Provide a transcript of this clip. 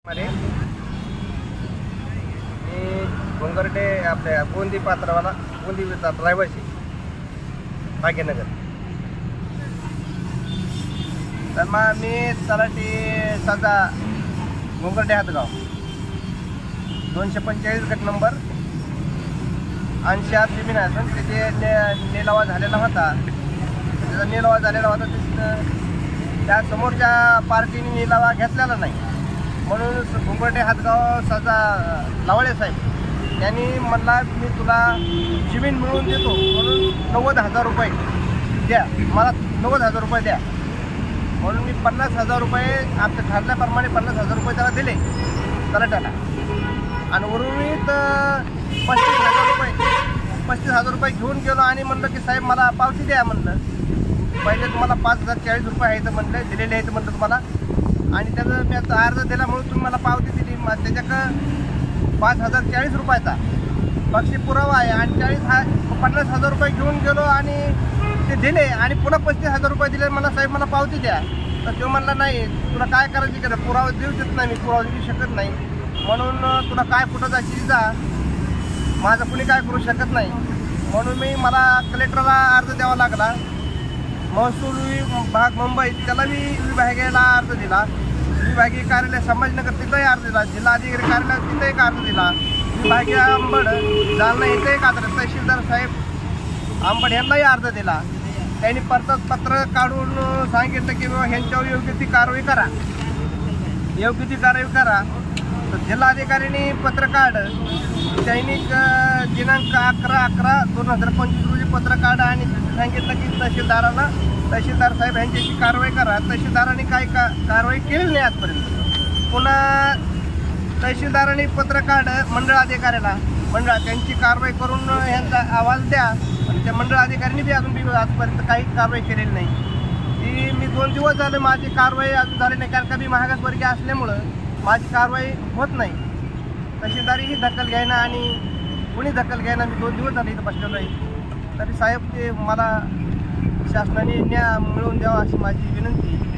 मी घोंगर्डे आपल्या गोंदी पात्रावाला गोंदी रहिवासी भाग्यनगर। तर मग मी तलाठी साजा घोंगर्डे हातगाव 245 गट नंबर 80 जमीन आहे। तिथे निलावा झालेला होता। त्याचा निलावा झालेला होता त्या समोरच्या पार्टीने निलावा घेतलेला नाही, म्हणून घोंगर्डे हातगाव साजा लावाळे साहेब यांनी म्हणला मी तुला जमीन मिळवून देतो म्हणून 90,000 रुपये द्या, मला 90,000 रुपये द्या म्हणून मी 50,000 रुपये आमच्या ठरल्याप्रमाणे 50,000 रुपये त्याला दिले तलाट्याला। आणि उर्वरित 35,000 रुपये घेऊन गेलो आणि म्हणलं की साहेब मला पावती द्या। म्हणलं पहिले तुम्हाला 5,040 रुपये आहेत म्हणलं, दिलेले आहेत म्हणलं तुम्हाला, आणि त्याचं मी आता अर्ज दिल्यामुळे तुम्ही मला पावती दिली। त्याच्याकडं 5,040 रुपयाचा पक्षी पुरावा आहे आणि 50,000 रुपये घेऊन गेलो आणि ते दिले आणि पुन्हा 35,000 रुपये दिले। मला साहेब मला पावती द्या। तर तो म्हणला नाही तुला काय करायची का पुरावा देऊ देत नाही, मी पुरावा देऊ शकत नाही, म्हणून तुला काय कुठं जायची जा, माझं कुणी काय करू शकत नाही। म्हणून मला कलेक्टरला अर्ज द्यावा लागला। महसूल विभाग मुंबई त्याला मी विभागाला अर्ज दिला, विभागीय कार्यालय संभाजीनगर तिथंही अर्ज दिला, जिल्हाधिकारी कार्यालय तिथं एक अर्ज दिला, विभागीय अंबड जालना इथं एक अर्ज, तहसीलदार साहेब अंबड यांनाही अर्ज दिला। त्यांनी पत्र काढून सांगितलं की बाबा ह्यांच्यावर योग्य ती कारवाई करा, योग्य ती कारवाई करा। तर जिल्हाधिकाऱ्यांनी पत्र काढ दैनिक दिनांक 11/11/2025 रोजी पत्र काढ आणि सांगितलं की तहसीलदार साहेब यांच्याशी कारवाई करा। तहसीलदारांनी काही कारवाई केली नाही आजपर्यंत। पुन्हा तहसीलदारांनी पत्र काढ मंडळ अधिकाऱ्याला, त्यांची कारवाई करून यांचा अहवाल द्या, आणि त्या मंडळ अधिकाऱ्यांनी बी अजून आजपर्यंत काही कारवाई केलेली नाही। ती मी 2 दिवस झाले माझी कारवाई अजून झाली नाही, कारण का मी मागासवर्गीय असल्यामुळं माझी कारवाई होत नाही। तहसीलदारही दखल घ्यायना आणि कोणी दखल घ्यायना, मी 2 दिवस झाले इथं बसलेलो आहे। तरी साहेब ते मला शासनाने न्याय मिळवून द्यावा अशी माझी विनंती।